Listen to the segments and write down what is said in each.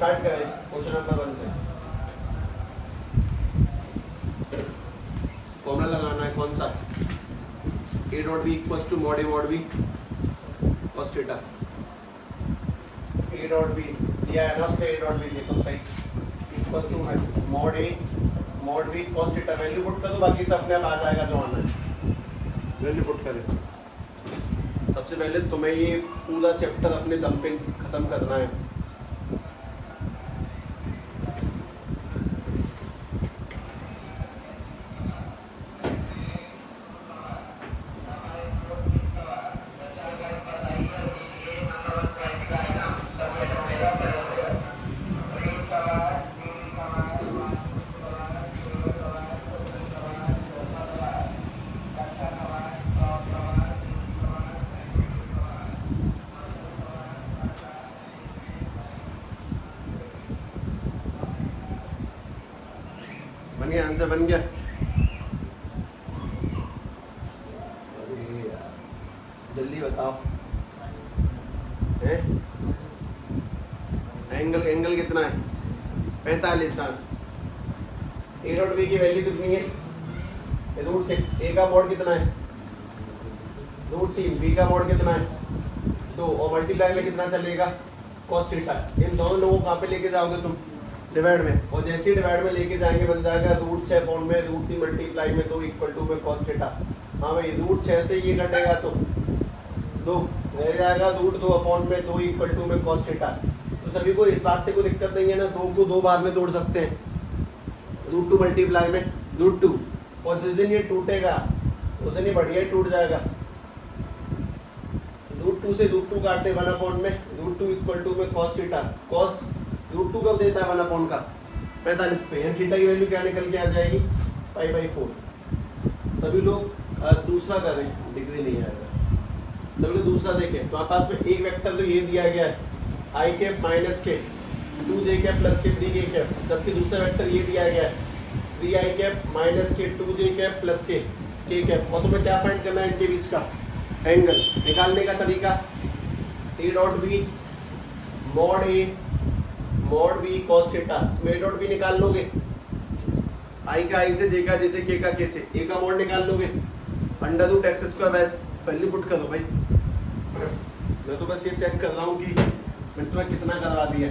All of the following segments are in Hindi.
स्टार्ट करें क्वेश्चन नंबर 1 से। फॉर्मूला लगाना है कौन सा? A dot B equals to mod A mod B cos theta. A dot B दिया है ना उसने, ए डॉट बी देखो सही, equals to mod A mod B cos theta. Value put कर दो, बाकी सब अपने आप आ जाएगा जो आना है। वैल्यू पुट करें। सबसे पहले तुम्हें ये पूरा चैप्टर अपने दम पे खत्म करना है। बन गया आंसर, बन गया। जल्दी बताओ है? एंगल कितना है? 45। ए डॉट बी की वैल्यू कितनी है? √6। ए का मॉड कितना है? √3। बी का मॉड कितना है? 2। और मल्टीप्लाई में कितना चलेगा? cos theta. इन दोनों लोगों को कहाँ पे लेके जाओगे तुम? डिवाइड में। और जैसे ही डिवाइड में लेके जाएंगे बन जाएगा √6 अपॉन में √3 मल्टीप्लाई में 2 इक्वल टू में cos थीटा। हाँ भाई, √6 से ये कटेगा तो 2 रह जाएगा, √2 अपॉन में 2 इक्वल टू में cos थीटा। तो सभी को इस बात से कोई दिक्कत नहीं है ना, 2 को 2 बार में तोड़ सकते हैं। √2 मल्टीप्लाई में √2, और जिस दिन ये टूटेगा उस दिन ये बढ़िया ही टूट जाएगा। √2 से √2 काटते 1 अपॉन में √2 इक्वल टू में cos थीटा। cos √2 कब देता है? 1 अपॉन का 45 पे। यहाँ थीटा की वैल्यू क्या निकल के आ जाएगी? π/4। सभी लोग दूसरा करें, डिग्री नहीं आएगा। सभी लोग दूसरा देखें। तो आपके पास में एक वेक्टर तो ये दिया गया है i कैप माइनस के 2j कैप प्लस के 3k कैप, जबकि दूसरा वेक्टर ये दिया गया है 3i कैप माइनस के 2j कैप प्लस के k कैप। और तुम्हें क्या फाइंड करना है? इनके बीच का एंगल निकालने का तरीका A dot B mod B cos theta. तुम ए डॉट बी निकाल लोगे, आई का आई से, जे का जे से, के का के से। ए का मॉड निकाल लोगे, √x² वैल्यू पुट करो भाई। मैं तो बस ये चेक कर रहा हूँ कि मैंने तुम्हें कितना करवा दिया।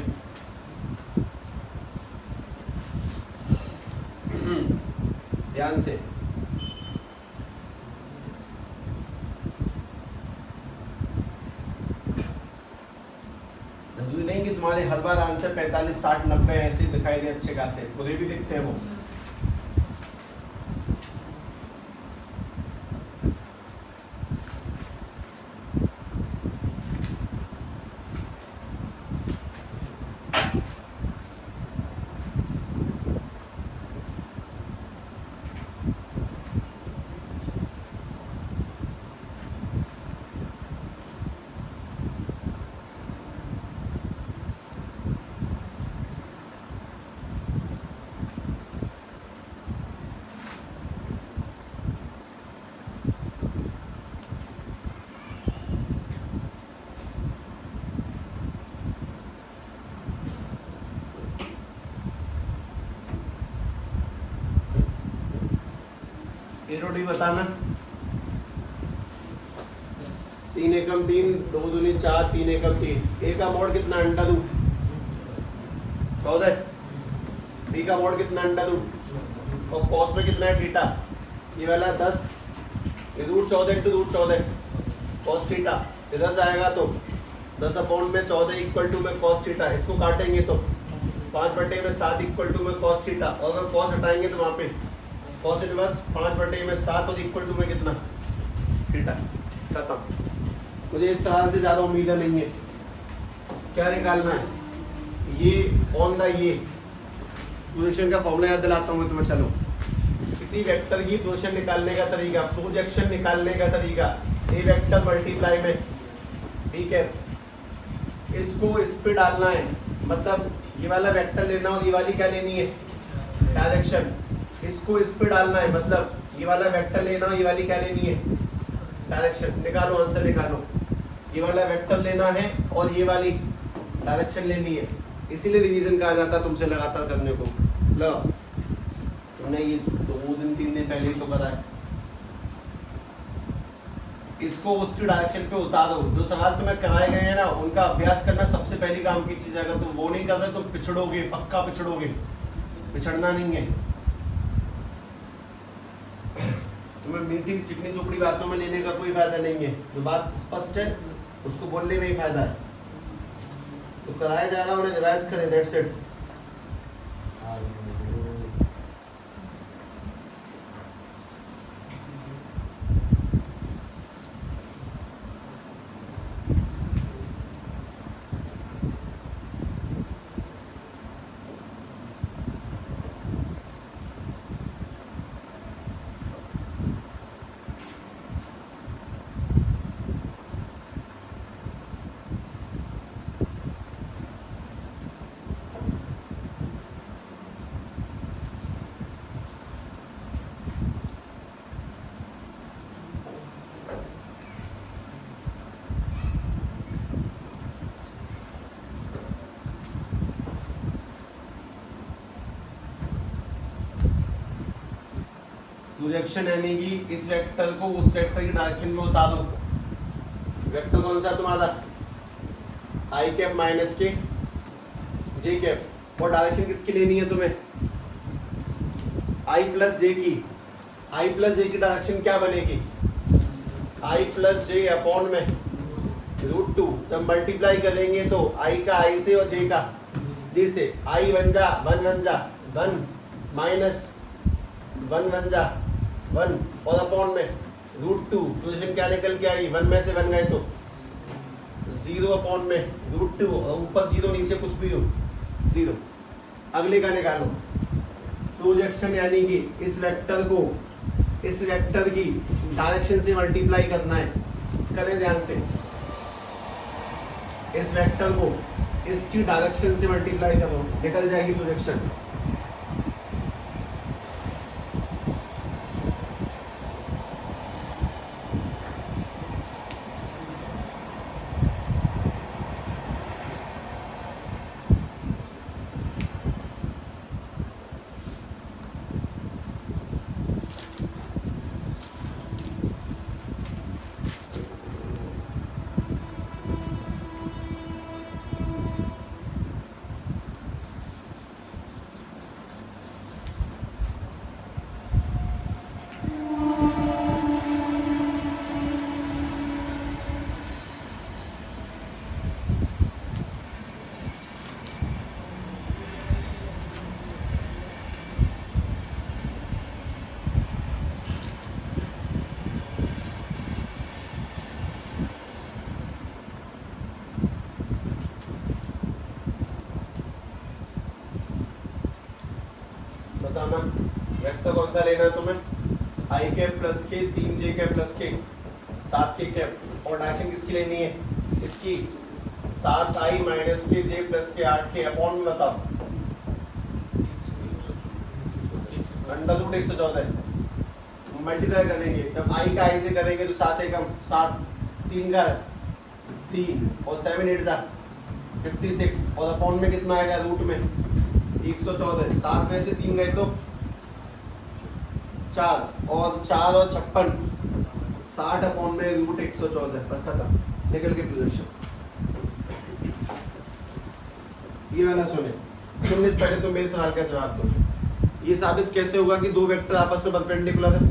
ध्यान से जरूरी नहीं कि तुम्हारे हर बार आंसर 45, 60, 90 ऐसे दिखाई दे, अच्छे खासे खुदे भी दिखते हैं वो। ए डॉट बी बताना। 3 एकम 3, 2 दूनी 4, 3 एकम 3। ए का मॉड कितना? √2 14। बी का मॉड कितना? √2। और कॉस में कितना है? थीटा। ये वाला 10, ये √14 × √14 cos थीटा। इधर जाएगा तो 10 अपॉन में 14 इक्वल टू में cos थीटा। इसको काटेंगे तो 5/7 इक्वल टू में cos थीटा। और अगर cos हटाएंगे तो वहाँ पे cos इनवर्स 5/7 और इक्वल टू में कितना? थीटा। खत्म। मुझे इस सवाल से ज़्यादा उम्मीद नहीं है। क्या निकालना है? ये ऑन द ये प्रोजेक्शन का फॉर्मूला याद दिलाता हूँ मैं तुम्हें। चलो, किसी वेक्टर की प्रोजेक्शन निकालने का तरीका, प्रोजेक्शन निकालने का तरीका, ए वेक्टर मल्टीप्लाई में बी कैप, इसको इस पे डालना है। मतलब ये वाला वेक्टर लेना और ये वाली क्या लेनी है? डायरेक्शन। इसको इस पे डालना है, मतलब ये वाला वेक्टर लेना और ये वाली क्या लेनी है? डायरेक्शन। निकालो, आंसर निकालो। ये वाला वेक्टर लेना है और ये वाली डायरेक्शन लेनी है। इसीलिए रिवीजन कहा जाता है तुमसे लगातार करने को। लो तुमने ये 2 दिन 3 दिन पहले ही तो करा है। इसको उसकी डायरेक्शन पे उतारो। जो सवाल तुम्हें कराए गए हैं ना उनका अभ्यास करना सबसे पहली काम की चीज है। अगर तुम वो नहीं कर रहे तो पिछड़ोगे, पक्का पिछड़ोगे। पिछड़ना नहीं है। तुम्हें मीठी चिकनी चुपड़ी बातों में लेने का कोई फायदा नहीं है। जो बात स्पष्ट है उसको बोलने में ही फायदा है। तो कराया जा रहा उन्हें रिवाइज करें, दैट्स इट। प्रोजेक्शन यानी कि इस वेक्टर को उस वेक्टर की डायरेक्शन में उतार दो। वेक्टर कौन सा तुम्हारा? आई कैप माइनस के जे कैप। और डायरेक्शन किसकी लेनी है तुम्हें? आई प्लस जे की। आई प्लस जे की डायरेक्शन क्या बनेगी? आई प्लस जे अपॉन में √2। जब मल्टीप्लाई करेंगे तो आई का आई से और जे का जे से। आई बन जा 1 माइनस 1 बन जा 1 और अपॉन में √2। पोजीशन क्या निकल के आई? 1 में से 1 गए तो 0 अपॉन में √2 और ऊपर 0 नीचे कुछ भी हो 0। अगले का निकालो। प्रोजेक्शन यानी कि इस वेक्टर को इस वेक्टर की डायरेक्शन से मल्टीप्लाई करना है। करें ध्यान से। इस वेक्टर को इसकी डायरेक्शन से मल्टीप्लाई करो, निकल जाएगी प्रोजेक्शन। बताना वेक्टर कौन सा लेना है तुम्हें? आई कैप प्लस के 3 जे कैप प्लस के 7 के कैप। और डायरेक्शन किसकी लेनी है? इसकी 7 आई माइनस के जे प्लस के 8 के अपॉन में बताओ। √114 मल्टीप्लाई करेंगे। जब आई का आई से करेंगे तो 7 एकम 7 3 का 3 और 7 8 जा 56 और अपॉन में कितना आएगा? रूट में 114। 7 में से 3 गए तो 4 और 4 और 56 60 अपॉन में √114। बस खत्म, निकल के पोजीशन। ये वाला सुनने से पहले तो मेरे सवाल का जवाब दो। ये साबित कैसे होगा कि दो वेक्टर आपस में परपेंडिकुलर है?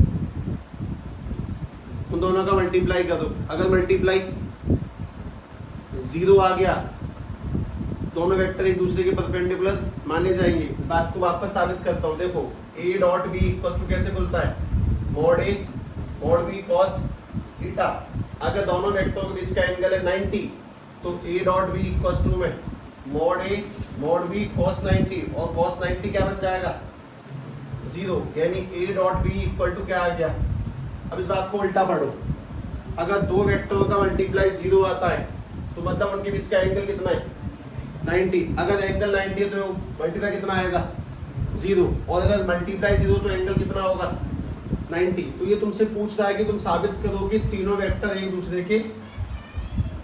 उन दोनों का मल्टीप्लाई कर दो। अगर मल्टीप्लाई 0 आ गया, दोनों वेक्टर एक दूसरे के परपेंडिकुलर माने जाएंगे। इस बात को वापस साबित करता हूँ। देखो a dot B equal to कैसे खुलता है? Mod a mod b cos theta. अगर दोनों वेक्टरों के बीच का एंगल है 90 तो a dot b equal to में mod a mod b cos 90 और cos 90 क्या बन जाएगा? 0। यानी a dot b equal to क्या आ गया? अब इस बात को उल्टा पढ़ो। अगर दो वेक्टरों का मल्टीप्लाई 0 आता है तो मतलब उनके बीच का एंगल कितना है? 90। अगर एंगल 90 है तो मल्टीप्लाई कितना आएगा? 0। और अगर मल्टीप्लाई 0 तो एंगल कितना होगा? 90। तो ये तुमसे पूछ रहा है कि तुम साबित करो कि तीनों वेक्टर एक दूसरे के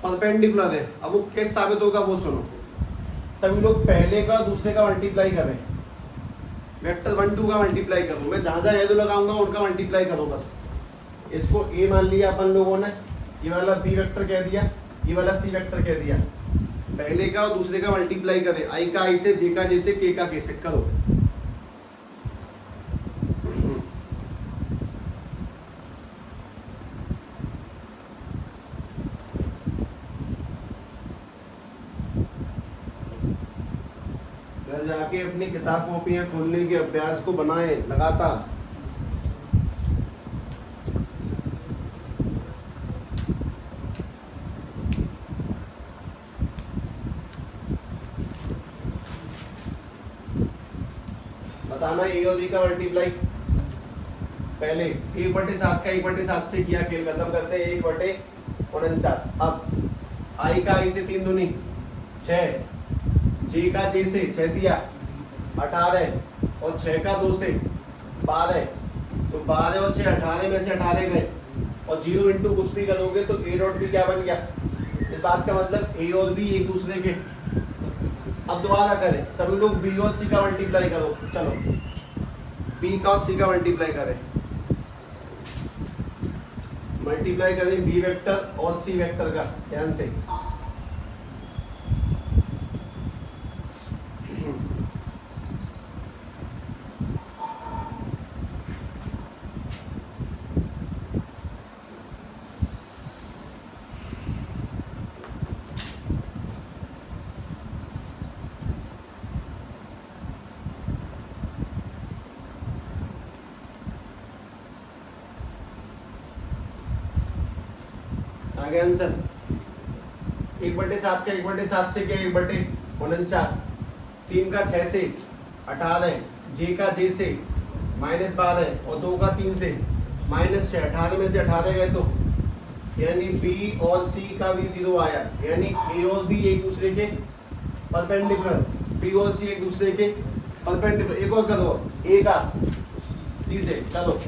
परपेंडिकुलर है। अब वो कैसे साबित होगा वो सुनो। सभी लोग पहले का दूसरे का मल्टीप्लाई करें, वेक्टर 1 2 का मल्टीप्लाई करो, मैं जहां जहां एरो लगाऊंगा उनका मल्टीप्लाई करो बस। इसको ए मान लिया अपन लोगों ने, ये वाला बी वेक्टर कह दिया, ये वाला सी वेक्टर कह दिया। पहले का और दूसरे का मल्टीप्लाई करें, आई का आई से, जे का जे से, के का के से करो। घर जाके अपनी किताब कॉपियां खोलने के अभ्यास को बनाए लगातार। बताना ए और बी का मल्टीप्लाई। पहले 1/7 का 1/7 से किया, खेल खत्म करते हैं। 1/49। अब आई का आई से 3 दूनी 6, जे का जे से 6 दिया 18, और 6 का 2 से 12, तो 12 और 6 18 में से 18 गए, और 0 इंटू कुछ भी करोगे तो ए डॉट बी क्या बन गया। इस बात का मतलब ए और बी एक दूसरे के। अब दोबारा करें, सभी लोग बी और सी का मल्टीप्लाई करो। चलो बी का और सी का मल्टीप्लाई करें। मल्टीप्लाई करें बी वेक्टर और सी वेक्टर का, ध्यान से। आगे आंसर 1/7 का 1/7 से क्या 1/49, 3 का 6 से 18, जे का जे से -12, और 2 का 3 से -6, 18 में से 18 गए तो यानी बी और सी का भी 0 आया, यानी ए और बी एक दूसरे के परपेंडिकुलर, बी और सी एक दूसरे के परपेंडिकुलर। एक और करो, ए का सी से, चलो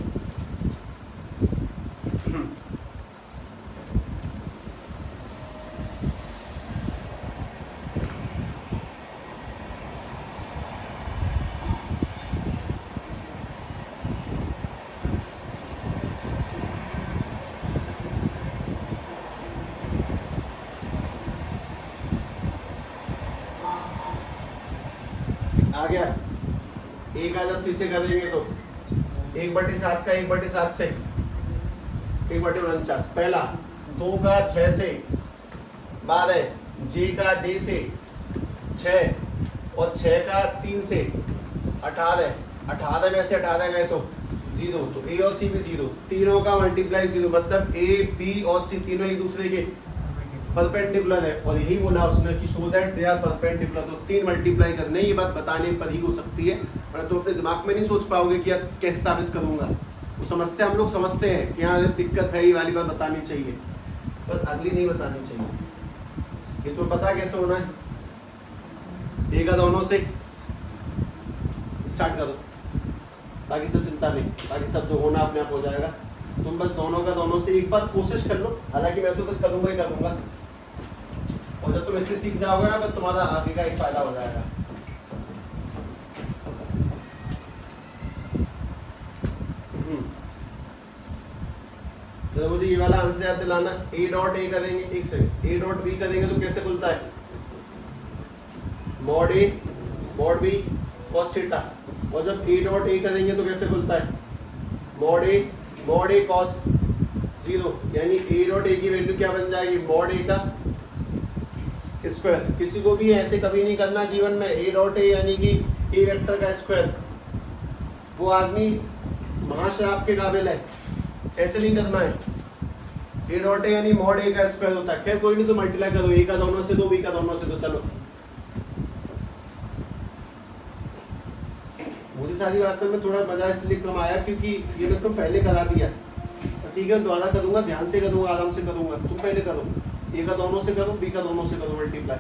आ गया। ए का जब सी से करेंगे तो 1/7 का 1/7 से 1/49, पहला 2 का 6 से 12, जे का जे से 6, और 6 का 3 से 18, 18 में से 18 गए तो 0, तो ए और सी भी 0, तीनों का मल्टीप्लाई 0, मतलब ए बी और सी तीनों एक दूसरे के परपेंडिकुलर है। और यही बोला उसने कि so that they are perpendicular, तो 3 मल्टीप्लाई करने, ये बात बताने पर ही हो सकती है, पर तो अपने दिमाग में नहीं सोच पाओगे कि यार कैसे साबित करूंगा। वो समस्या हम लोग समझते हैं कि यहाँ दिक्कत है, ये वाली बात बतानी चाहिए, पर अगली नहीं बतानी चाहिए। ये तो पता कैसे होना है, ए का दोनों से स्टार्ट करो, बाकी सब चिंता नहीं, बाकी सब जो होना अपने आप हो जाएगा। तुम बस दोनों का दोनों से एक बार कोशिश कर लो, हालांकि मैं तो फिर करूंगा ही करूंगा, और जब तुम इससे सीख जाओगे ना तो तुम्हारा आगे का एक फायदा हो जाएगा। तो मुझे ये वाला आंसर याद दिलाना, ए डॉट ए करेंगे, एक सेकंड, ए डॉट बी करेंगे तो कैसे खुलता है, mod A mod B cos theta, और जब ए डॉट ए करेंगे तो कैसे खुलता है, मॉड ए कॉस 0, यानी ए डॉट ए की वैल्यू क्या बन जाएगी, मॉड ए का स्क्वायर। किसी को भी ऐसे कभी नहीं करना जीवन में, ए डॉट ए यानी कि ए वेक्टर का स्क्वायर, वो आदमी महाश्राप के काबिल है, ऐसे नहीं करना है। ए डॉट ए यानी मॉड ए का स्क्वायर होता है। खैर कोई नहीं, तो मल्टीप्लाई करो, ए का दोनों से दो, बी का दोनों से दो। चलो मुझे सारी बात में थोड़ा मजा इसलिए कम आया क्योंकि ये मैं तुम पहले करा दिया, ठीक है दोबारा करूंगा, ध्यान से करूंगा, आराम से करूंगा। तुम पहले करो, ए का दोनों से करो, बी का दोनों से करो मल्टीप्लाई।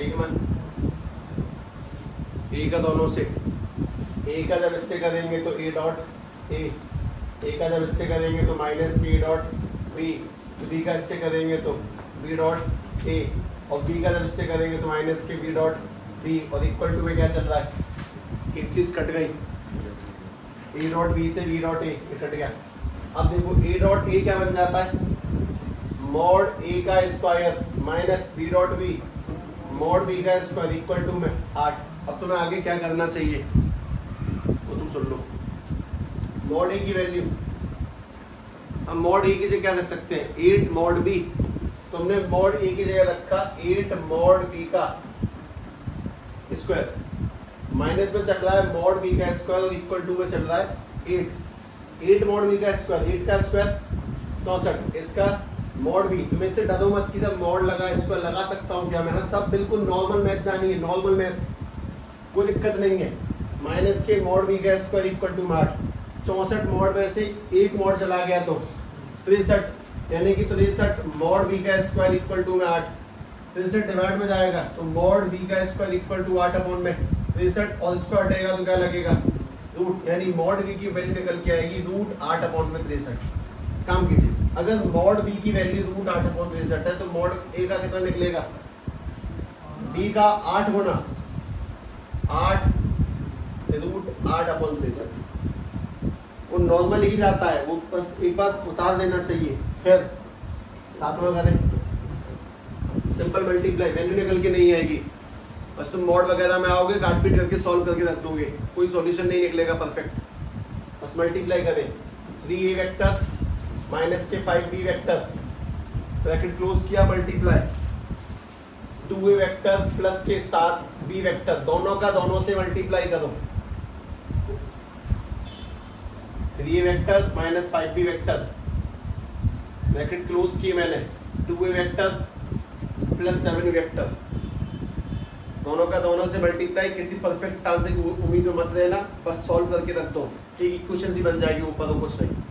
ठीक है मैं ए का दोनों से, ए का जब इससे करेंगे तो ए डॉट ए का जब इससे करेंगे तो माइनस बी डॉट बी का इससे करेंगे तो बी डॉट ए, और बी का जब इससे करेंगे तो माइनस के बी डॉट बी, और इक्वल टू में क्या चल रहा है, एक चीज कट गई, ए डॉट बी से बी डॉट ए कट गया। अब देखो ए डॉट ए क्या बन जाता है, मॉड ए का square minus B dot B mod B का स्क्वायर इक्वल टू में 8। अब तुम्हें आगे क्या करना चाहिए वो तुम सुन लो। मॉड ए की वैल्यू हम मॉड ए की जगह क्या रख सकते हैं, 8 मॉड बी। तुमने मॉड ए की जगह रखा 8 मॉड बी का स्क्वायर, माइनस में चल रहा है मॉड बी का स्क्वायर और इक्वल टू में चल रहा है 8 मॉड बी का स्क्वायर, 8 का स्क्वायर 64, इसका मॉड बी। तुम इससे डरो मत कि जब मॉड लगा स्क्वायर लगा सकता हूँ क्या मैं, सब बिल्कुल नॉर्मल मैथ जानिए, नॉर्मल मैथ, कोई दिक्कत नहीं है। माइनस के मॉड बी का स्क्वायर इक्वल टू 8, 64 मॉड में से एक मॉड चला गया तो 63, यानी कि 63 मॉड बी का स्क्वायर इक्वल टू में 8, 63 डिवाइड में जाएगा तो मॉड बी का स्क्वायर इक्वल टू 8 अपॉन में 63, और इसको हटेगा तो क्या लगेगा रूट, यानी मॉड बी की वैल्यू निकल के आएगी रूट 8 अपॉन में 63। काम कीजिए, अगर मॉड बी की वैल्यू रूट 8 अपॉन 63 है तो मॉड ए का कितना निकलेगा, बी का 8 गुना 8 रूट 8 अपॉन 63। वो नॉर्मल ही जाता है, वो बस एक बार उतार देना चाहिए, फिर साथ में करें सिंपल मल्टीप्लाई, वैल्यू निकल के नहीं आएगी, बस तुम मॉड वगैरह में आओगे काट पीट करके सॉल्व करके रख दोगे, कोई सॉल्यूशन नहीं निकलेगा परफेक्ट। बस मल्टीप्लाई करें 3a वेक्टर माइनस के 5b वेक्टर, ब्रैकेट क्लोज किया, मल्टीप्लाई 2a वेक्टर प्लस के 7b वेक्टर, दोनों का दोनों से मल्टीप्लाई करो, 3a vector minus 5b vector, bracket close की मैंने, 2a वेक्टर प्लस 7 वेक्टर, दोनों का दोनों से मल्टीप्लाई। किसी परफेक्ट आंसर की उम्मीद मत लेना, बस सॉल्व करके रख दो, एक इक्वेशन सी बन जाएगी ऊपर, तो कुछ नहीं।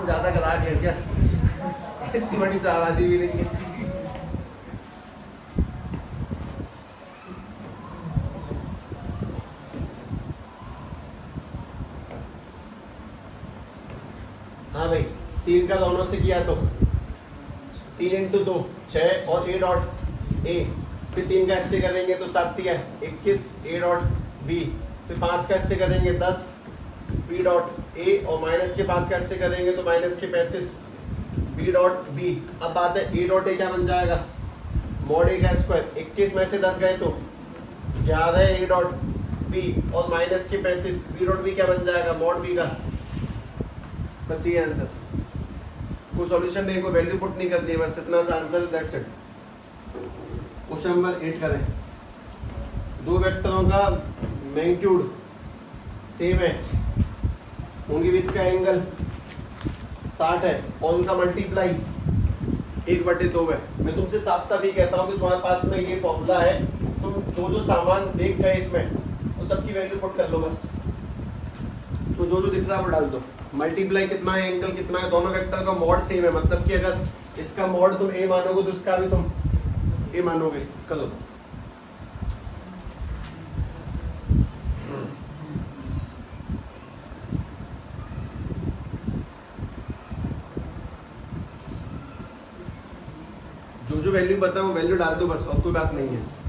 ज्यादा गला गया क्या, इतनी बड़ी तो आबादी भी नहीं है। हाँ भाई, 3 का दोनों से किया तो 3 इंटू 2 6 और a डॉट ए, फिर 3 का इससे करेंगे तो 7 है 21 a डॉट बी, फिर 5 का इससे करेंगे 10 b डॉट ए, और माइनस के 5 का इससे करेंगे तो माइनस के 35 b डॉट बी। अब बात है a डॉट ए क्या बन जाएगा, मॉड ए का स्क्वायर, 21 में से 10 गए तो 11 a डॉट बी, और माइनस के 35 b डॉट बी क्या बन जाएगा, मॉड बी का। बस ये आंसर, कोई सॉल्यूशन नहीं, कोई वैल्यू पुट नहीं करनी है, बस इतना सा answer, that's it. Question number 8 करें। दो वेक्टरों का मैग्नीट्यूड सेम है, उनके बीच का एंगल 60 है, और उनका मल्टीप्लाई 1/2 है। मैं तुमसे साफ साफ ये कहता हूँ कि तुम्हारे पास में ये फॉर्मूला है, तुम जो जो सामान देख गए इसमें तो सबकी वैल्यू पुट कर लो, बस तो जो जो दिख रहा है वो डाल दो। मल्टीप्लाई कितना है, एंगल कितना है, दोनों वेक्टर का मॉड सेम है, मतलब कि अगर इसका मॉड तुम ए मानोगे तो इसका भी तुम ए मानोगे। करो जो वैल्यू बताऊँ वो वैल्यू डाल दो बस, और कोई बात नहीं है।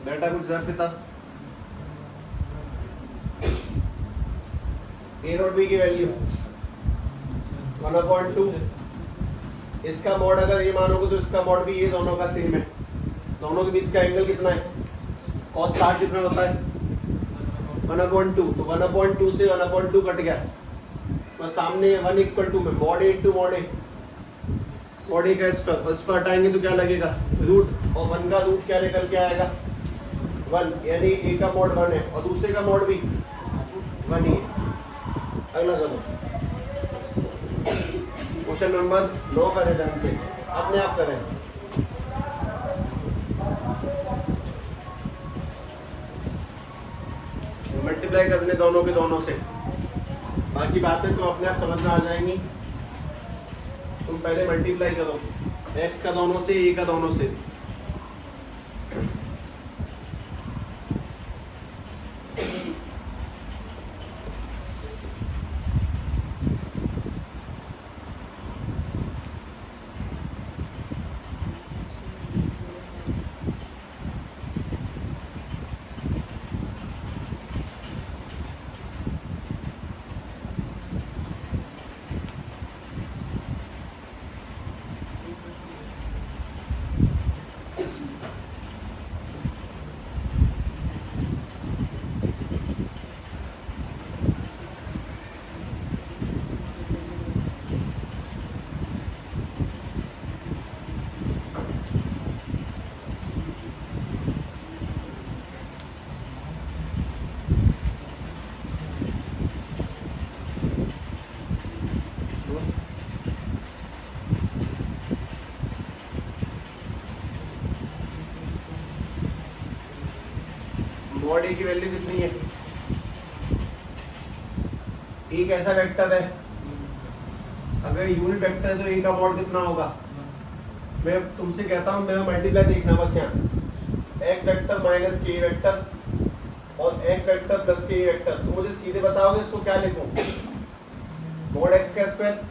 बेटा कुछ जरा पिता, ए नॉट बी की वैल्यू 1/2, इसका मॉड अगर ये मानोगे तो इसका मॉड भी ये दोनों का सेम है। दोनों के बीच का एंगल कितना है, cos 60 कितना होता है 1/2, तो 1/2 से 1/2 कट गया, तो सामने 1 में mod A into mod A, mod A का स्क्वायर, और इसको हटाएंगे तो क्या लगेगा रूट, और 1 का रूट क्या निकल के आएगा 1, यानी ए का मॉड 1 है और दूसरे का मॉड भी 1 ही है। अगला करो, क्वेश्चन नंबर 9 करें ध्यान से, अपने आप करें। मल्टीप्लाई करने दोनों के दोनों से, बाकी बातें तो अपने आप समझ में आ जाएंगी। तुम पहले मल्टीप्लाई करो x का दोनों से, a का दोनों से। मॉड ए की वैल्यू कितनी है, ए कैसा वेक्टर है, अगर यूनिट वेक्टर है तो ए का मॉड कितना होगा। मैं तुमसे कहता हूँ मेरा मल्टीप्लाई देखना बस, यहाँ एक्स वेक्टर माइनस के वेक्टर और एक्स वेक्टर प्लस के वेक्टर, तो मुझे सीधे बताओगे इसको क्या लिखूं, मॉड एक्स का स्क्वायर,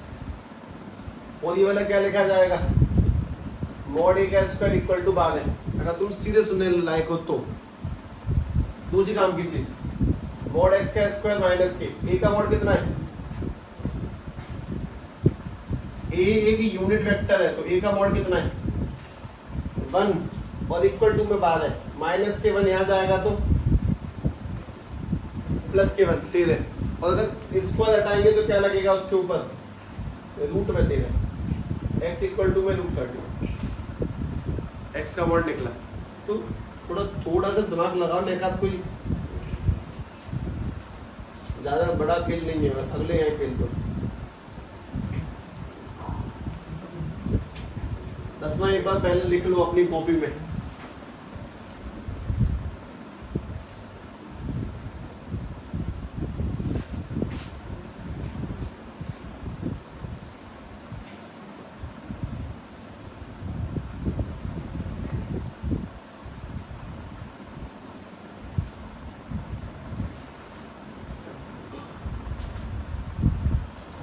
और ये वाला क्या लिखा जाएगा मॉड ए का स्क्वायर इक्वल टू बाद है। अगर तुम सीधे सुनने लायक हो तो दूसरी काम की चीज, मॉड एक्स का स्क्वायर माइनस के, ए का मॉड कितना है, ए एक यूनिट वेक्टर है तो ए का मॉड कितना है 1, और इक्वल टू में बाद है, माइनस के 1 यहाँ जाएगा तो प्लस के 1 13, और अगर स्क्वायर हटाएंगे तो क्या लगेगा उसके ऊपर रूट में 13, एक्स इक्वल टू में रूट 30, एक्स का मॉड निकला। तो थोड़ा सा दिमाग लगाओ, नहीं का कोई ज्यादा बड़ा खेल नहीं है, अगले यहाँ खेल दो। 10वां एक बार पहले लिख लो अपनी कॉपी में।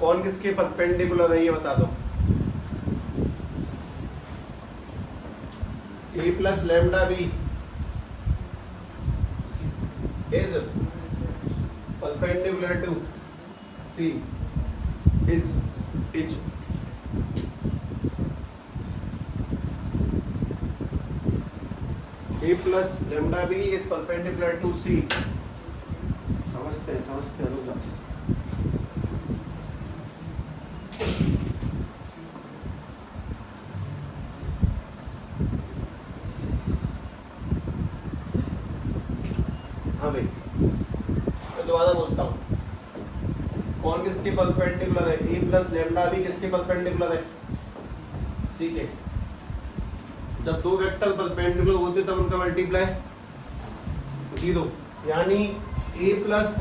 कौन किसके परपेंडिकुलर है ये बता दो। A plus lambda B is perpendicular to C is इच। A plus lambda B is perpendicular to C. समझते हैं रुक जाओ। हाँ भाई, मैं दोबारा बोलता हूँ, कौन किसके परपेंडिकुलर है? ए प्लस लेमडा भी किसके परपेंडिकुलर है? सी के। जब दो वेक्टर परपेंडिकुलर होते तब उनका मल्टीप्लाई 0, यानी ए प्लस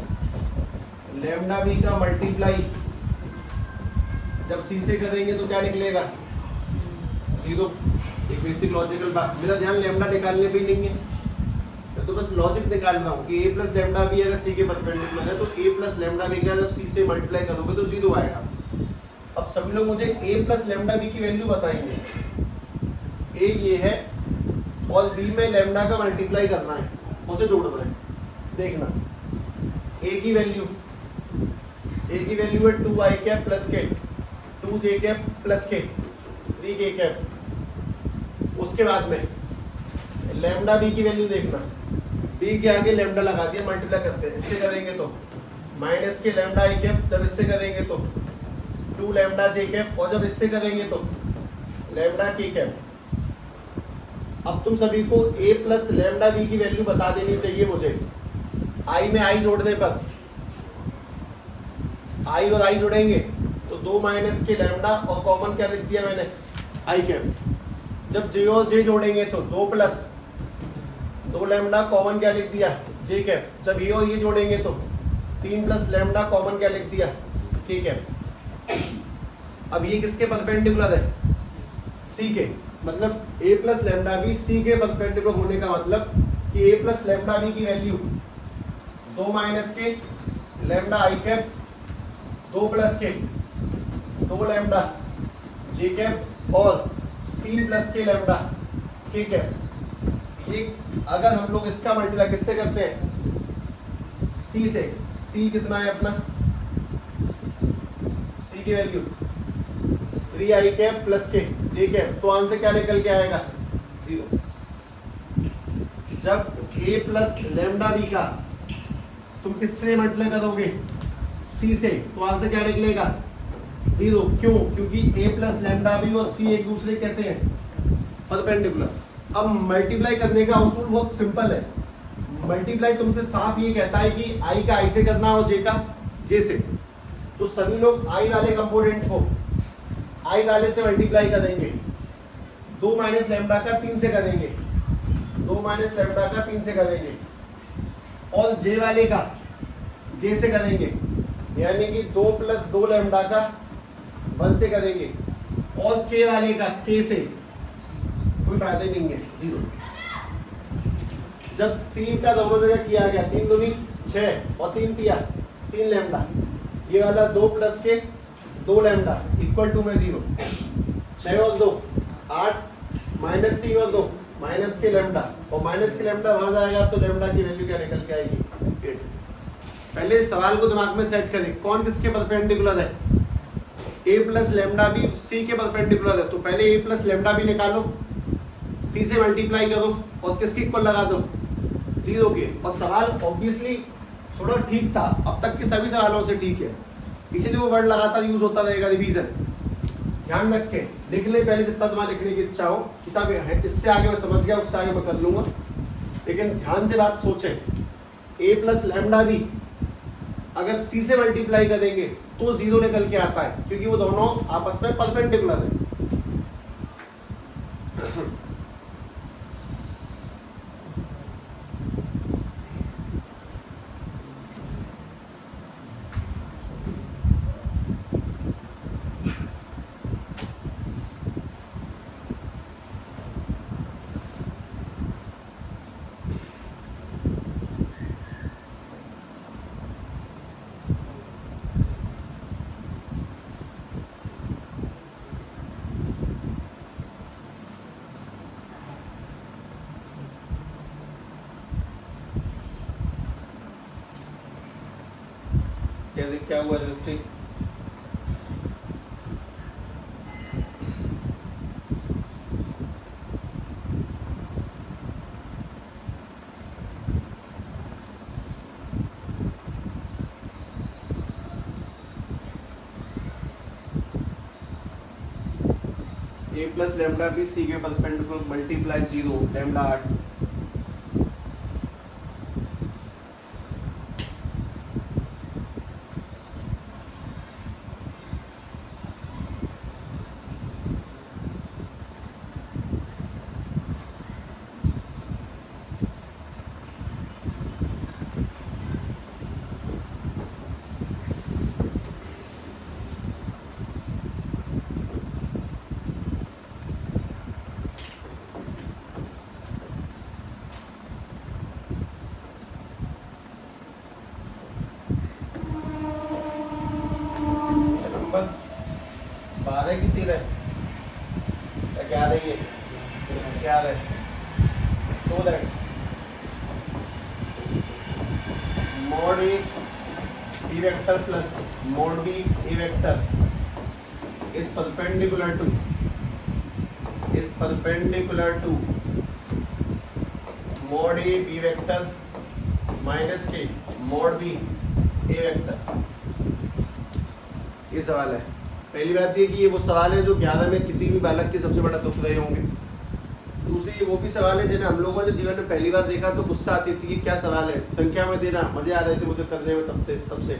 लेमडा बी का मल्टीप्लाई जब सी से करेंगे तो क्या निकलेगा? 0। एक बेसिक लॉजिकल बात, मेरा ध्यान लेमडा निकालने पे ही नहीं है, मैं तो बस लॉजिक निकाल रहा हूँ कि ए प्लस लेमडा बी अगर सी के परपेंडिकुलर है तो ए प्लस लेमडा बी का जब सी से मल्टीप्लाई करोगे तो 0 आएगा। अब सभी लोग मुझे ए प्लस लेमडा बी की वैल्यू बताएंगे। ए ये है और बी में लेमडा का मल्टीप्लाई करना है, उसे जोड़ना है। देखना ए की वैल्यू है 2i कैप प्लस के, 2j कैप प्लस के, 3k कैप। उसके बाद में लेमडा बी की वैल्यू देखना, बी के आगे लेमडा लगा दिया, मल्टीप्लाई करते हैं। इससे करेंगे तो minus k lambda I cap, जब इससे करेंगे तो 2 लेमडा जे कैप, और जब इससे करेंगे तो लेमडा के कैप। अब तुम सभी को a प्लस लेमडा बी की वैल्यू बता देनी चाहिए मुझे। i में i जोड़ने पर i और i जोड़ेंगे तो 2 माइनस के लेमडा और कॉमन क्या लिख दिया मैंने? i cap. जब j और j जोड़ेंगे तो 2 प्लस 2 लेमडा कॉमन क्या लिख दिया? j cap. जब ये और ये जोड़ेंगे तो 3 प्लस लेमडा कॉमन क्या लिख दिया? k cap. अब ये किसके परपेंडिकुलर है? c के। मतलब a plus lambda B C के परपेंडिकुलर होने का मतलब कि a प्लस लेमडा बी की value 2 minus k lambda I cap, 2 plus k 2 lambda J cap और 3 प्लस के लेमडा के कैप। ये अगर हम लोग इसका मल्टीप्लाई किससे करते हैं? सी से। सी कितना है अपना? सी की वैल्यू 3i कैप प्लस के जे कैप, तो आंसर क्या निकल के आएगा? 0। जब a प्लस लेमडा बी का तुम किससे मल्टीप्लाई करोगे? सी से, तो आंसर क्या निकलेगा? 0। क्यों? क्योंकि a प्लस लेमडा बी और c एक दूसरे कैसे हैं? परपेंडिकुलर। अब मल्टीप्लाई करने का उसूल बहुत सिंपल है। मल्टीप्लाई तुमसे साफ ये कहता है कि i का i से करना और j का j से। तो सभी लोग i वाले कंपोनेंट को i वाले से मल्टीप्लाई करेंगे, 2 माइनस लेमडा का 3 से करेंगे, 2 माइनस लेमडा का 3 से करेंगे, और j वाले का j से करेंगे, यानी कि 2 प्लस 2 लेमडा का 1 से करेंगे, और k वाले का k से। कोई फायदा ही नहीं है, 0। जब 3 का दोनों जगह किया गया, 3 दूनी 6 और 3 तिया 3 लेमडा, ये वाला 2 plus k 2 lambda equal to में 0, 6 और 2 8, माइनस 3 और 2 माइनस के लेमडा, और माइनस के लेमडा वहां जाएगा तो लेमडा की वैल्यू क्या निकल के आएगी? 8। पहले सवाल को दिमाग में सेट करें, कौन किसके परपेंडिकुलर है? a plus lambda B c के परपेंडिकुलर है, तो पहले a प्लस लेमडा बी निकालो, c से मल्टीप्लाई करो और किसके इक्वल लगा दो? 0 के। और सवाल ऑब्वियसली थोड़ा ठीक था, अब तक के सभी सवालों से ठीक है, इसीलिए वो वर्ड लगातार यूज होता रहेगा, रिवीजन। ध्यान रख के लिख ले पहले जितना तुम्हारा लिखने की इच्छा हो कि साहब इससे आगे मैं समझ गया, उससे आगे मैं कर लूंगा, लेकिन ध्यान से बात सोचे। a प्लस लेमडा बी अगर c से मल्टीप्लाई करेंगे तो 0 निकल के आता है, क्योंकि वो दोनों आपस में परपेंडिकुलर है। कैसे क्या हुआ Srishti? a plus lambda B C के परपेंडिकुलर मल्टीप्लाई 0 लेमडा 8। नहीं रहे क्या नहीं है क्या है so that mod A B vector plus mod B A vector is perpendicular to mod A B vector minus K mod B A vector। ये सवाल है। पहली बात ये कि ये वो सवाल है जो 11 में किसी भी बालक के सबसे बड़ा दुख रहे होंगे। दूसरी वो भी सवाल है जिन्हें हम लोगों ने जीवन में पहली बार देखा तो गुस्सा आती थी कि क्या सवाल है, संख्या में देना मजे आ रहे थे मुझे करने में, तब से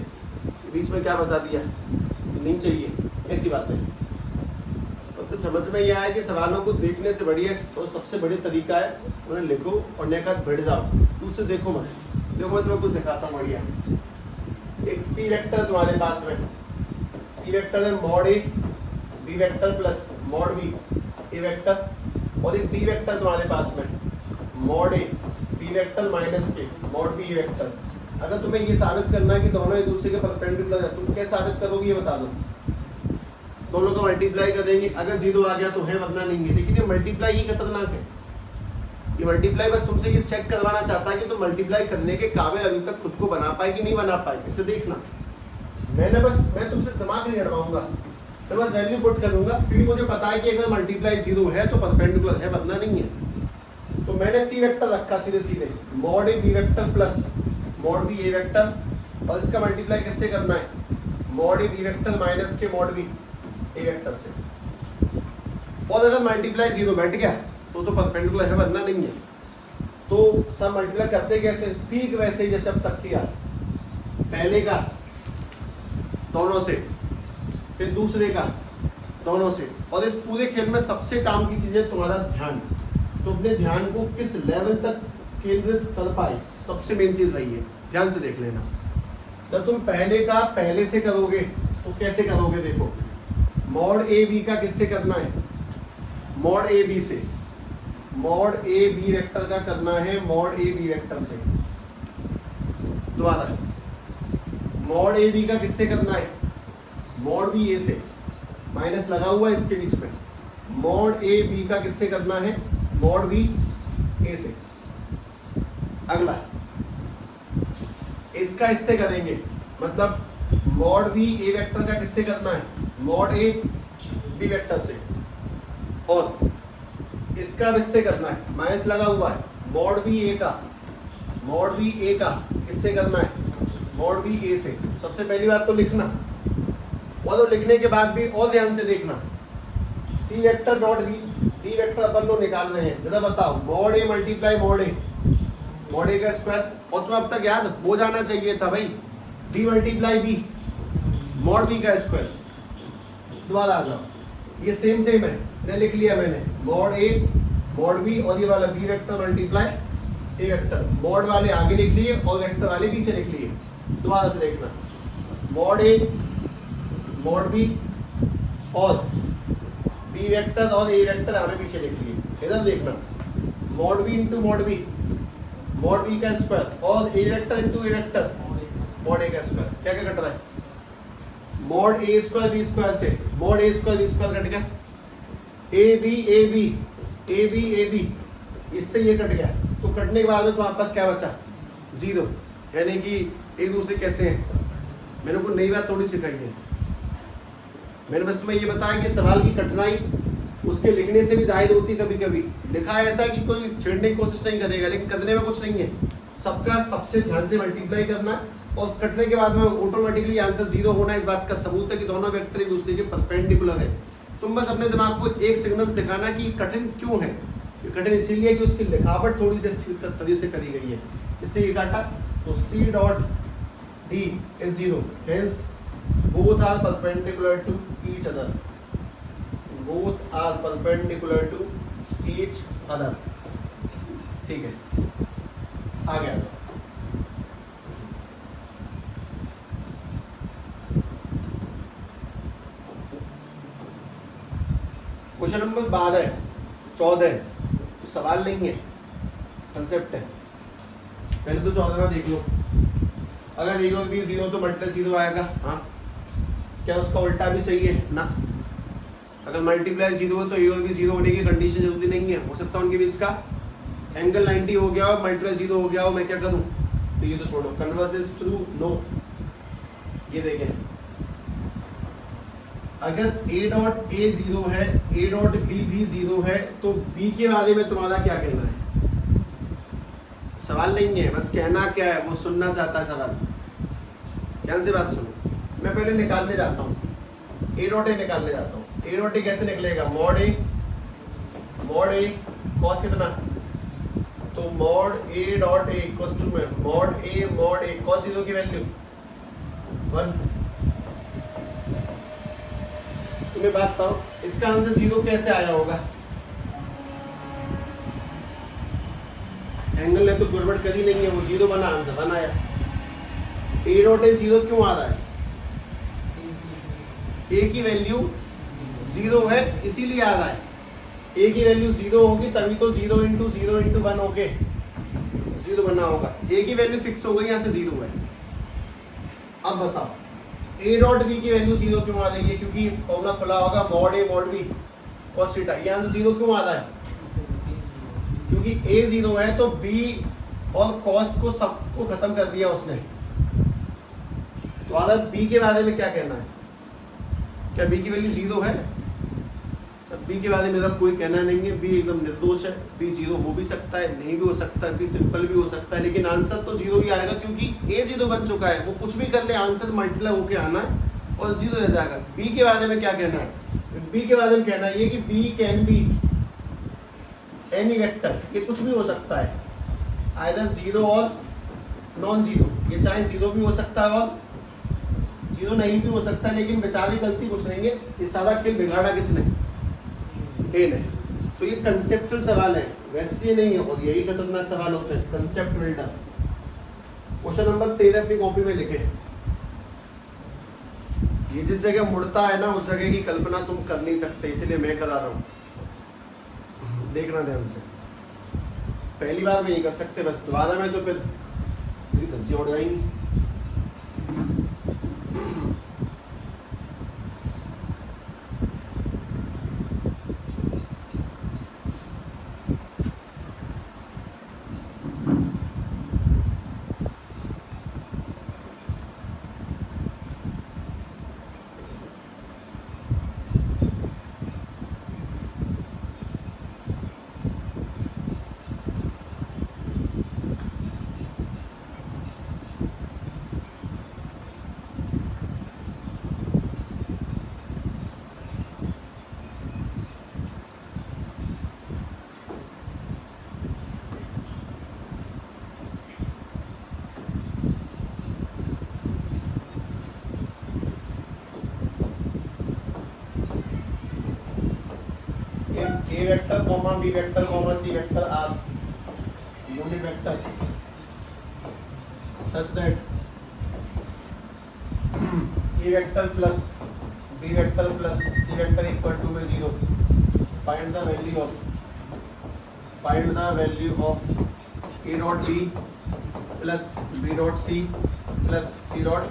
बीच में क्या फंसा दिया, नहीं चाहिए ऐसी बात है। तो समझ में यह आया कि सवालों को देखने से बढ़िया तो सबसे बड़ी तरीका है उन्हें लिखो और नेकात बैठ जाओ, तुझसे देखो मैं तुम्हें कुछ दिखाता हूँ बढ़िया। एक सी वेक्टर तुम्हारे पास में, सी वेक्टर है mod A B vector plus mod B A vector, और एक डी वेक्टर तुम्हारे पास में mod A B vector minus के mod B A वेक्टर। अगर तुम्हें ये साबित करना है कि दोनों एक दूसरे के परपेंडिकुलर है, तुम कैसे साबित करोगे ये बता दो। दोनों को मल्टीप्लाई कर देंगे, अगर 0 आ गया तो है वरना नहीं है। लेकिन ये मल्टीप्लाई ही खतरनाक है। ये मल्टीप्लाई बस तुमसे ये चेक करवाना चाहता है कि तुम मल्टीप्लाई करने के काबिल अभी तक खुद को बना पाए कि नहीं बना पाए, इसे देखना। मैं तुमसे दिमाग नहीं हटवाऊंगा, मैं बस वैल्यू पुट करूंगा क्योंकि मुझे पता है कि अगर मल्टीप्लाई 0 है तो परपेंडिकुलर है वरना नहीं है। तो मैंने सी वेक्टर रखा सीधे mod A B vector plus mod B A vector, और इसका मल्टीप्लाई किससे करना है, mod A B vector minus के mod B A वेक्टर से। और अगर मल्टीप्लाई 0 बैठ गया तो परपेंडिकुलर है वरना नहीं है। तो सब मल्टीप्लाई करते कैसे, ठीक वैसे ही जैसे अब तक किया, पहले का दोनों से, फिर दूसरे का दोनों से। और इस पूरे खेल में सबसे काम की चीज है तुम्हारा ध्यान। तो अपने ध्यान को किस लेवल तक केंद्रित कर पाए, सबसे मेन चीज वही है। ध्यान से देख लेना। जब तुम पहले का पहले से करोगे तो कैसे करोगे, देखो mod A B का किससे करना है, mod A B से। mod A B वेक्टर का करना है mod A B वेक्टर से। दोबारा mod A B का किससे करना है, mod B A से। माइनस लगा हुआ है इसके बीच में। mod A B का किससे करना है, mod B A से। अगला इसका इससे करेंगे, मतलब mod B A वेक्टर का किससे करना है, mod A B वेक्टर से। और इसका इससे करना है, माइनस लगा हुआ है, mod B A का किससे करना है, mod B A से। सबसे पहली बात तो लिखना, और तो लिखने के बाद भी और ध्यान से देखना, C vector dot D vector अपन लोग निकाल रहे हैं। जरा बताओ, mod A multiply mod A का स्क्वायर, और तुम्हें अब तक याद हो जाना चाहिए था भाई, D multiply B mod B का स्क्वायर। दोबारा आ जाओ, ये सेम है, मैंने लिख लिया मैंने, mod A mod B, और ये वाला B vector multiply A vector. mod वाले आगे लिख लिए और वेक्टर वाले पीछे लिख लिए। दोबारा से देखना, mod A mod B और B वेक्टर और A वेक्टर आगे पीछे लिख लिए। इधर देखना, mod B into mod B का स्क्वायर और A vector into A vector mod A का स्क्वायर। क्या क्या कट रहा है, mod A square B square से mod A square B square cut गया, A B इससे ये कट गया। तो कटने के बाद में तुम्हारे पास क्या बचा, 0। यानी कि एक दूसरे कैसे हैं। मैंने कोई नई बात थोड़ी सिखाई है, मैंने बस तुम्हें ये बताया कि सवाल की कठिनाई उसके लिखने से भी जाहिर होती। कभी कभी लिखा है ऐसा कि कोई छेड़ने की कोशिश नहीं करेगा, लेकिन करने में कुछ नहीं है। सबका सबसे ध्यान से मल्टीप्लाई करना, और कटने के बाद में ऑटोमेटिकली आंसर 0 होना इस बात का सबूत है कि दोनों वेक्टर एक दूसरे के परपेंडिकुलर है। तुम बस अपने दिमाग को एक सिग्नल दिखाना कि कठिन क्यों है। कठिन इसीलिए कि उसकी लिखावट थोड़ी सी अच्छी तरीके से करी गई है। इससे ये काटा, तो C dot D is 0, hence both are perpendicular to each other, both are perpendicular to each other। ठीक है, आ गया। क्वेश्चन नंबर 14 तो सवाल नहीं है, कंसेप्ट है। पहले तो 14वां देख लो। अगर A और B 0 तो मल्टीप्लाई 0 आएगा। हाँ, क्या उसका उल्टा भी सही है ना, अगर मल्टीप्लाई 0 है तो ए और बी 0 होने की कंडीशन जरूरी नहीं है, हो सकता है उनके बीच का एंगल 90 हो गया हो, मल्टीप्लाई 0 हो गया हो, मैं क्या करूं? तो ये तो छोड़ो, कन्वर्स इज ट्रू, नो। ये देखें, अगर ए डॉट ए 0 है, ए डॉट बी भी 0 है, तो बी के बारे में तुम्हारा क्या कहना है? सवाल नहीं है, बस कहना क्या है, वो सुनना चाहता है सवाल। ध्यान से बात सुनो, मैं पहले निकालने जाता हूँ, ए डॉट ए निकालने जाता हूँ। ए डॉट ए कैसे निकलेगा? मॉड ए कॉस कितना? तो mod A dot A equals to में मॉड ए कॉस 0 की वैल्यू 1। तुम्हें बात बताओ, इसका आंसर 0 कैसे आया होगा? एंगल ने तो गड़बड़ करी नहीं है, वो 0 बना, आंसर 1 आया। ए डॉट ए 0 क्यों आ रहा है? ए की वैल्यू 0 है इसीलिए आ रहा है। ए की वैल्यू 0 होगी तभी तो 0 इंटू 1 होके 0 बना होगा। ए की वैल्यू फिक्स हो गई, यहाँ से 0 है। अब बताओ ए डॉट बी की वैल्यू 0 क्यों आ रही है? क्योंकि फॉर्मूला खुला होगा mod A mod B cos theta. यहाँ से 0 क्यों आ रहा है? क्योंकि ए 0 है तो बी और कॉस को सबको खत्म कर दिया उसने। तो आधा बी के बारे में क्या कहना है? क्या बी की वैल्यू 0 है? सब बी के बारे में मेरा कोई कहना नहीं है, बी एकदम निर्दोष है। बी 0 हो भी सकता है, नहीं भी हो सकता है, बी सिंपल भी हो सकता है, लेकिन आंसर तो 0 ही आएगा क्योंकि ए 0 बन चुका है। वो कुछ भी कर ले, आंसर मल्टीप्लाई होके आना है और 0 रह जाएगा। बी के बारे में क्या कहना है? बी के बारे में कहना है ये कि B can be any vector, ये कुछ भी हो सकता है, आइदर 0 और नॉन 0। ये चाहे 0 भी हो सकता है और 0 नहीं भी हो सकता है, लेकिन बेचारी गलती कुछ नहीं है, ये सारा खेल बिगाड़ा किसने? ए ने। तो ये कंसेप्चुअल सवाल है, वैसे ये नहीं है, और यही खतरनाक सवाल होते हैं, कंसेप्ट बिल्डर। क्वेश्चन नंबर 13 अपनी कॉपी में लिखे। ये जिस जगह मुड़ता है ना, उस जगह की कल्पना तुम कर नहीं सकते, इसीलिए मैं करा रहा हूँ, देखना ध्यान से। पहली बार में नहीं कर सकते, बस दोबारा में तो फिर धज्जी उड़ जाएंगी। A vector comma B vector comma C vector are unit vector such that A vector plus B vector plus C vector equal to 0. Find the value of A dot B plus B dot C plus C dot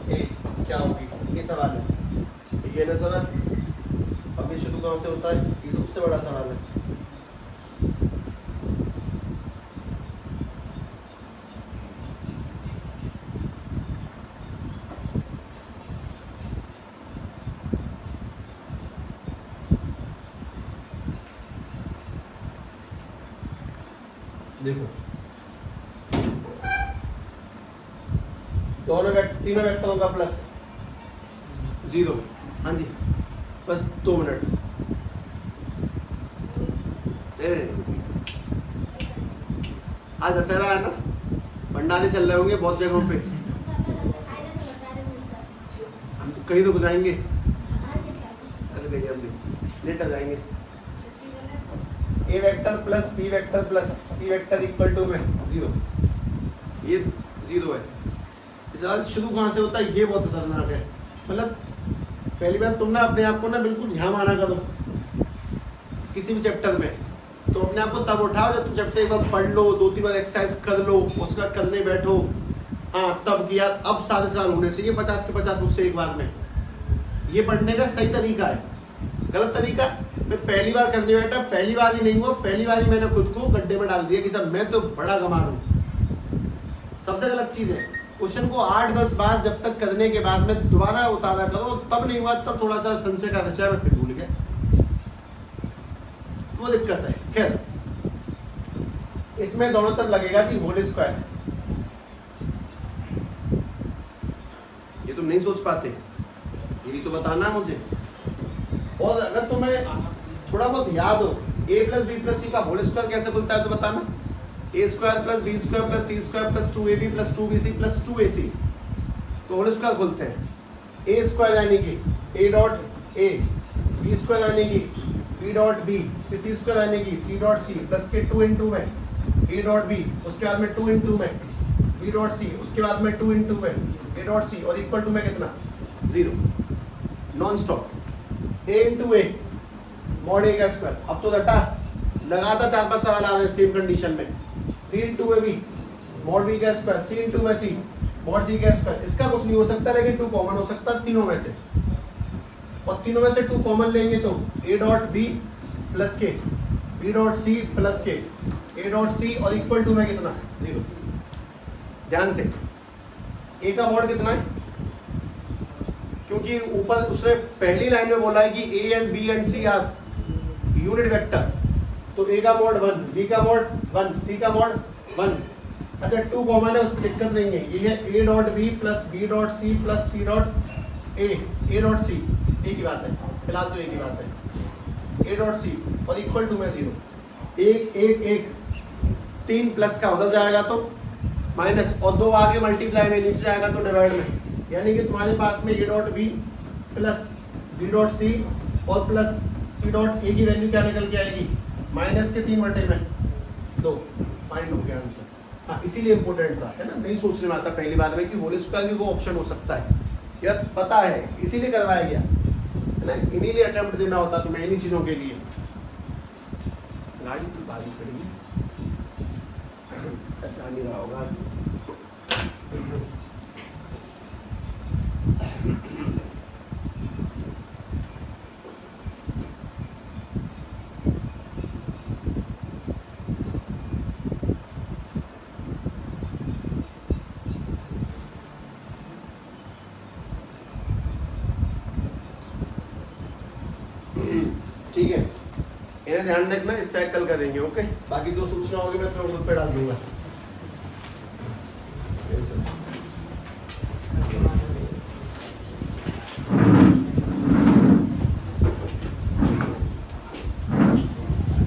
A क्या होगी? ये सवाल है, ये ना सवाल। अब ये शुरू कहाँ से होता है? ये सबसे बड़ा सवाल है। देखो तीनों वेक्टरों का प्लस 0। हाँ जी, बस 2 मिनट। आज दशहरा है ना, भंडारे चल रहे होंगे बहुत जगहों पे, हम तो कहीं तो गुजारेंगे। अरे भैया हम लेट आ जाएंगे। A vector plus B vector plus C vector equal to में 0, ये 0 है। इस सवाल शुरू कहाँ से होता है? ये बहुत खतरनाक है। मतलब पहली बार तुम ना अपने आप को ना बिल्कुल यहाँ माना करो किसी भी चैप्टर में, तो अपने आप को तब उठाओ जब तुम चैप्टर एक बार पढ़ लो, 2-3 बार एक्सरसाइज कर लो, उसका करने बैठो, हाँ तब किया। अब सारे सवाल होने चाहिए 50 के 50 मुझसे एक बार में। ये पढ़ने का सही तरीका है। गलत तरीका। मैं पहली बार करने बैठा, पहली बार ही नहीं हुआ, पहली बार ही मैंने खुद को गड्ढे में डाल दिया कि सर मैं तो बड़ा गंवार हूँ। सबसे गलत चीज़ है, क्वेश्चन को 8-10 बार जब तक करने के बाद में दोबारा उतारा करो, तब नहीं हुआ, तब थोड़ा सा संशय का विषय में फिर भूल गया, वो दिक्कत है। खैर इसमें दोनों तरफ लगेगा कि होल स्क्वायर, ये तुम नहीं सोच पाते, यही तो बताना मुझे। और अगर तुम्हें थोड़ा बहुत याद हो a plus B plus C का होल स्क्वायर कैसे खुलता है तो बताना। A square plus B square plus C square plus 2ab plus 2bc plus 2ac, तो होल स्क्वायर खुलते हैं। ए स्क्वायर यानी कि a dot A, B square यानी कि b डॉट बी, फिर सी स्क्वायर यानी कि c dot C plus k 2 into में a डॉट बी, उसके बाद में 2 इंटू में b डॉट सी, उसके बाद में 2 इंटू में a डॉट सी, और इक्वल टू में कितना 0, non stop. a into A mod A का स्क्वायर, अब तो डटा लगातार 4-5 सवाल आ रहे हैं सेम कंडीशन में। b into A B mod B का square, c into A C mod C का स्क्वायर, इसका कुछ नहीं हो सकता लेकिन 2 कॉमन हो सकता है तीनों में से, और तीनों में से 2 कॉमन लेंगे तो a डॉट बी प्लस के, b डॉट सी प्लस के, a डॉट सी, और इक्वल टू में कितना 0। ध्यान से a का मॉड कितना है, क्योंकि ऊपर उसने पहली लाइन में बोला है कि a and b and c are unit vector, तो a का मॉड 1, b का मॉड 1, c का मॉड 1। अच्छा 2 कॉमन है, उससे दिक्कत नहीं है, ये है a dot b plus b dot c plus c dot a dot c, एक ही बात है फिलहाल, तो एक ही बात है a डॉट c, और इक्वल टू में 0। 1 1 1 3 प्लस का उधर जाएगा तो माइनस, और 2 आगे मल्टीप्लाई में, नीचे जाएगा तो डिवाइड में, यानी कि तुम्हारे पास में a dot B plus b dot C और प्लस c डॉट a की वैल्यू क्या निकल के आएगी, माइनस के 3/2। फाइंड हो गया आंसर। हाँ इसीलिए इंपॉर्टेंट था, है ना, नहीं सोचने में आता पहली बार में कि होल स्क्वायर भी वो ऑप्शन हो सकता है, यार पता है इसीलिए करवाया गया है ना, इन्हीं लिए अटेम्प्ट देना होता तुम्हें, इन्हीं चीज़ों के लिए। गाड़ी की बारिश पड़ेगी, अच्छा नहीं रहा होगा आज। ठीक है, इन्हें ध्यान रखना, इस साइड कल करेंगे। ओके, बाकी जो सूचना होगी मैं तुम्हें ग्रुप पे डाल दूंगा।